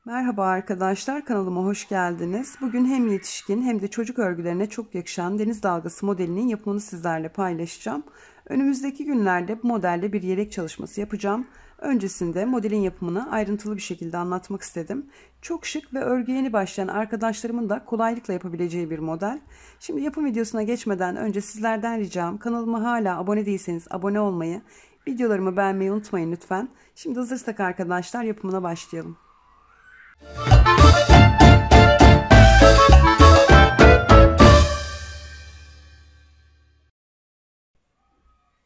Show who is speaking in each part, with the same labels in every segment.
Speaker 1: Merhaba arkadaşlar, kanalıma hoş geldiniz. Bugün hem yetişkin hem de çocuk örgülerine çok yakışan deniz dalgası modelinin yapımını sizlerle paylaşacağım. Önümüzdeki günlerde bu modelle bir yelek çalışması yapacağım. Öncesinde modelin yapımını ayrıntılı bir şekilde anlatmak istedim. Çok şık ve örgüye yeni başlayan arkadaşlarımın da kolaylıkla yapabileceği bir model. Şimdi yapım videosuna geçmeden önce sizlerden ricam, kanalıma hala abone değilseniz abone olmayı, videolarımı beğenmeyi unutmayın lütfen. Şimdi hazırsak arkadaşlar yapımına başlayalım.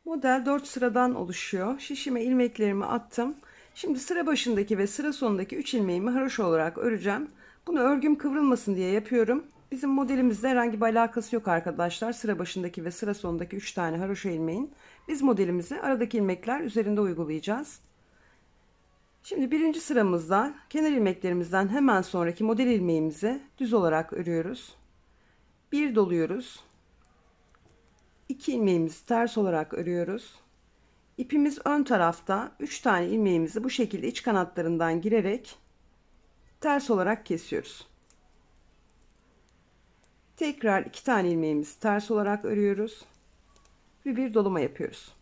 Speaker 1: Model 4 sıradan oluşuyor. Şişime ilmeklerimi attım. Şimdi sıra başındaki ve sıra sonundaki 3 ilmeğimi haroşa olarak öreceğim. Bunu örgüm kıvrılmasın diye yapıyorum. Bizim modelimizde herhangi bir alakası yok arkadaşlar. Sıra başındaki ve sıra sonundaki 3 tane haroşa ilmeğin. Biz modelimizi aradaki ilmekler üzerinde uygulayacağız. Şimdi birinci sıramızda kenar ilmeklerimizden hemen sonraki model ilmeğimizi düz olarak örüyoruz. Bir doluyoruz. 2 ilmeğimizi ters olarak örüyoruz. İpimiz ön tarafta, 3 tane ilmeğimizi bu şekilde iç kanatlarından girerek ters olarak kesiyoruz. Tekrar 2 tane ilmeğimizi ters olarak örüyoruz ve bir dolama yapıyoruz.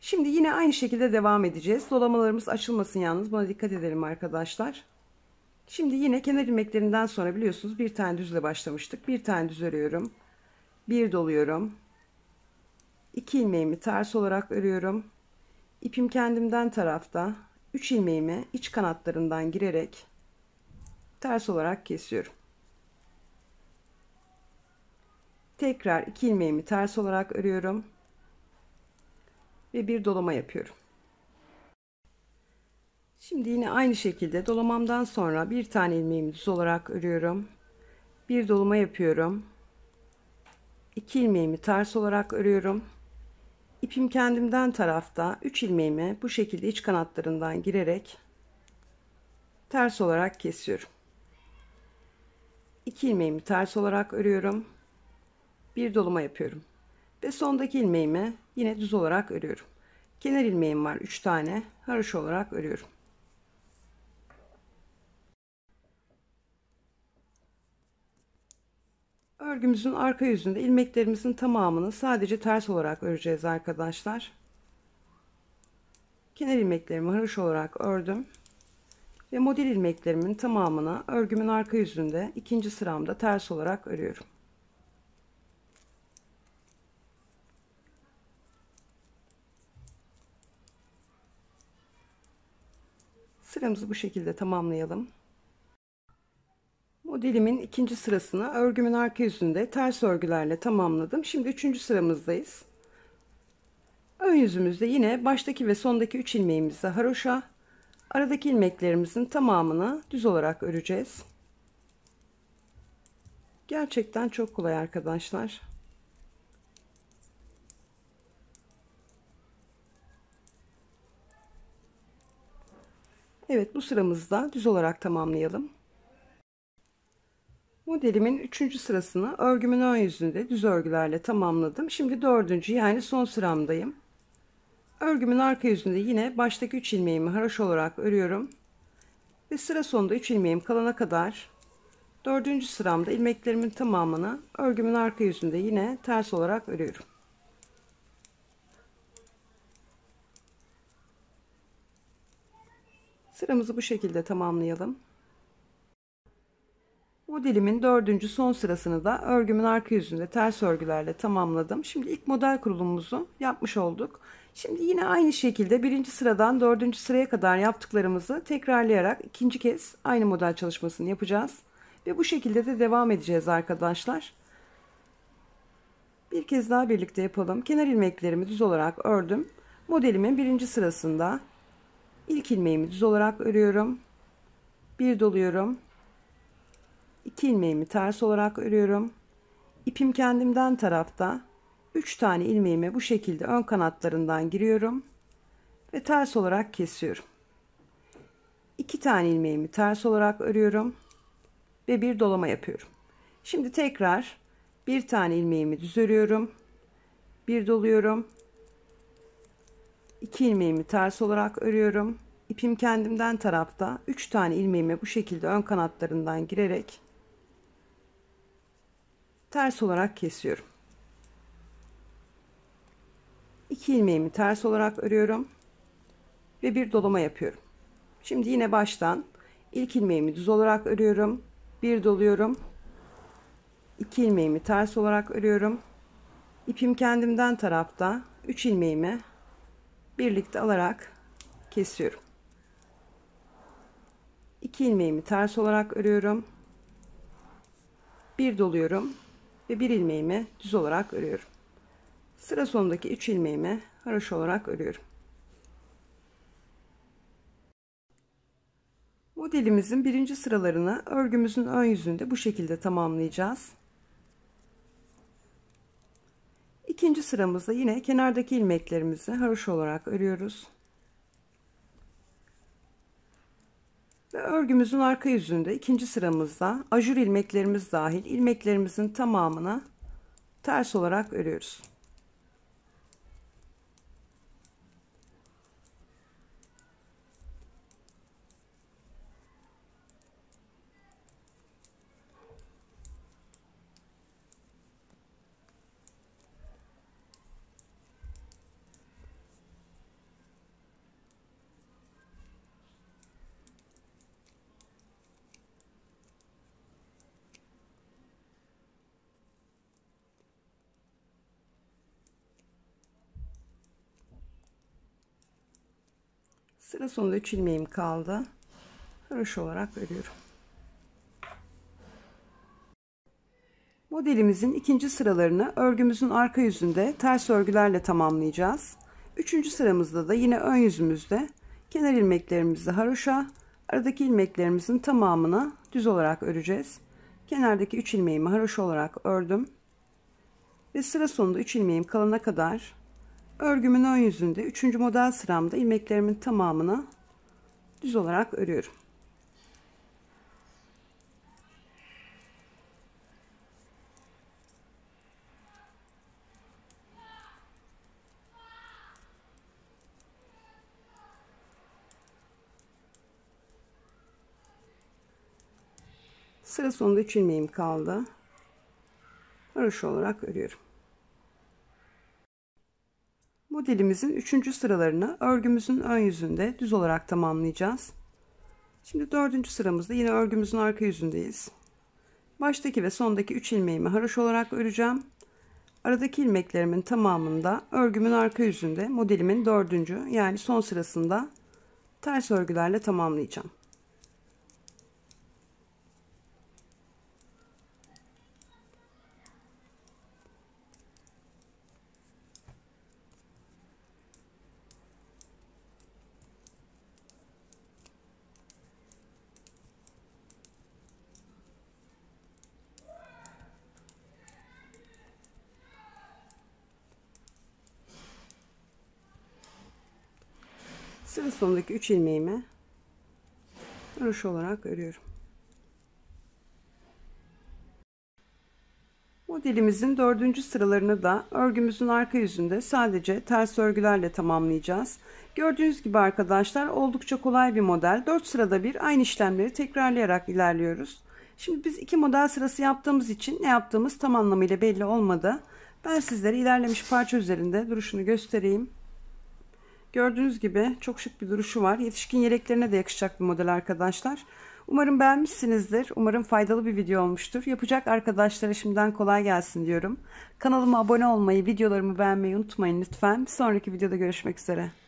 Speaker 1: Şimdi yine aynı şekilde devam edeceğiz. Dolamalarımız açılmasın yalnız, buna dikkat edelim arkadaşlar. Şimdi yine kenar ilmeklerinden sonra biliyorsunuz bir tane düzle başlamıştık. Bir tane düz örüyorum. Bir doluyorum. 2 ilmeğimi ters olarak örüyorum. İpim kendimden tarafta, 3 ilmeğimi iç kanatlarından girerek ters olarak kesiyorum. Tekrar 2 ilmeğimi ters olarak örüyorum ve bir dolama yapıyorum. Şimdi yine aynı şekilde dolamamdan sonra bir tane ilmeğimi düz olarak örüyorum. Bir dolama yapıyorum. 2 ilmeğimi ters olarak örüyorum. İpim kendimden tarafta, 3 ilmeğimi bu şekilde iç kanatlarından girerek ters olarak kesiyorum. 2 ilmeğimi ters olarak örüyorum. Bir dolama yapıyorum. Ve sondaki ilmeğimi yine düz olarak örüyorum. Kenar ilmeğim var 3 tane. Haroşa olarak örüyorum. Örgümüzün arka yüzünde ilmeklerimizin tamamını sadece ters olarak öreceğiz arkadaşlar. Kenar ilmeklerimi haroşa olarak ördüm. Ve model ilmeklerimin tamamını örgümün arka yüzünde ikinci sıramda ters olarak örüyorum. Sıramızı bu şekilde tamamlayalım. Modelimin ikinci sırasını örgümün arka yüzünde ters örgülerle tamamladım. Şimdi üçüncü sıramızdayız. Ön yüzümüzde yine baştaki ve sondaki 3 ilmeğimizi haroşa, aradaki ilmeklerimizin tamamını düz olarak öreceğiz. Gerçekten çok kolay arkadaşlar. Evet, bu sıramızda düz olarak tamamlayalım. Modelimin 3. sırasını örgümün ön yüzünde düz örgülerle tamamladım. Şimdi 4. yani son sıramdayım. Örgümün arka yüzünde yine baştaki 3 ilmeğimi haroşa olarak örüyorum. Ve sıra sonunda 3 ilmeğim kalana kadar 4. sıramda ilmeklerimin tamamını örgümün arka yüzünde yine ters olarak örüyorum. Sıramızı bu şekilde tamamlayalım. Modelimin 4. son sırasını da örgümün arka yüzünde ters örgülerle tamamladım. Şimdi ilk model kurulumumuzu yapmış olduk. Şimdi yine aynı şekilde birinci sıradan 4. sıraya kadar yaptıklarımızı tekrarlayarak ikinci kez aynı model çalışmasını yapacağız. Ve bu şekilde de devam edeceğiz arkadaşlar. Bir kez daha birlikte yapalım. Kenar ilmeklerimi düz olarak ördüm. Modelimin birinci sırasında ilk ilmeğimi düz olarak örüyorum. Bir doluyorum. 2 ilmeğimi ters olarak örüyorum. İpim kendimden tarafta, 3 tane ilmeğimi bu şekilde ön kanatlarından giriyorum ve ters olarak kesiyorum. 2 tane ilmeğimi ters olarak örüyorum ve bir dolama yapıyorum. Şimdi tekrar bir tane ilmeğimi düz örüyorum. Bir doluyorum. 2 ilmeğimi ters olarak örüyorum. ipim kendimden tarafta 3 tane ilmeğimi bu şekilde ön kanatlarından girerek ters olarak kesiyorum. 2 ilmeğimi ters olarak örüyorum ve bir dolama yapıyorum. Şimdi yine baştan ilk ilmeğimi düz olarak örüyorum, bir doluyorum, 2 ilmeğimi ters olarak örüyorum, ipim kendimden tarafta 3 ilmeğimi birlikte alarak kesiyorum. 2 ilmeğimi ters olarak örüyorum, bir doluyorum ve 1 ilmeğimi düz olarak örüyorum. Sıra sonundaki 3 ilmeğimi haroşa olarak örüyorum. Modelimizin birinci sıralarını örgümüzün ön yüzünde bu şekilde tamamlayacağız. İkinci sıramızda yine kenardaki ilmeklerimizi haroşa olarak örüyoruz. Ve örgümüzün arka yüzünde ikinci sıramızda ajur ilmeklerimiz dahil ilmeklerimizin tamamını ters olarak örüyoruz. Sıra sonunda 3 ilmeğim kaldı. Haroşa olarak örüyorum. Modelimizin ikinci sıralarını örgümüzün arka yüzünde ters örgülerle tamamlayacağız. Üçüncü sıramızda da yine ön yüzümüzde kenar ilmeklerimizi haroşa, aradaki ilmeklerimizin tamamını düz olarak öreceğiz. Kenardaki 3 ilmeğimi haroşa olarak ördüm. Ve sıra sonunda 3 ilmeğim kalana kadar örgümün ön yüzünde 3. model sıramda ilmeklerimin tamamını düz olarak örüyorum. Sıra sonunda 3 ilmeğim kaldı. Haroşa olarak örüyorum. Modelimizin 3. sıralarını örgümüzün ön yüzünde düz olarak tamamlayacağız. Şimdi 4. sıramızda yine örgümüzün arka yüzündeyiz. Baştaki ve sondaki 3 ilmeğimi haroşa olarak öreceğim. Aradaki ilmeklerimin tamamında örgümün arka yüzünde modelimin 4. yani son sırasında ters örgülerle tamamlayacağım. Sıra sonundaki 3 ilmeğimi haroşa olarak örüyorum. Modelimizin 4. sıralarını da örgümüzün arka yüzünde sadece ters örgülerle tamamlayacağız. Gördüğünüz gibi arkadaşlar oldukça kolay bir model. 4 sırada bir aynı işlemleri tekrarlayarak ilerliyoruz. Şimdi biz 2 model sırası yaptığımız için ne yaptığımız tam anlamıyla belli olmadı. Ben sizlere ilerlemiş parça üzerinde duruşunu göstereyim. Gördüğünüz gibi çok şık bir duruşu var. Yetişkin yeleklerine de yakışacak bir model arkadaşlar. Umarım beğenmişsinizdir. Umarım faydalı bir video olmuştur. Yapacak arkadaşlara şimdiden kolay gelsin diyorum. Kanalıma abone olmayı, videolarımı beğenmeyi unutmayın lütfen. Bir sonraki videoda görüşmek üzere.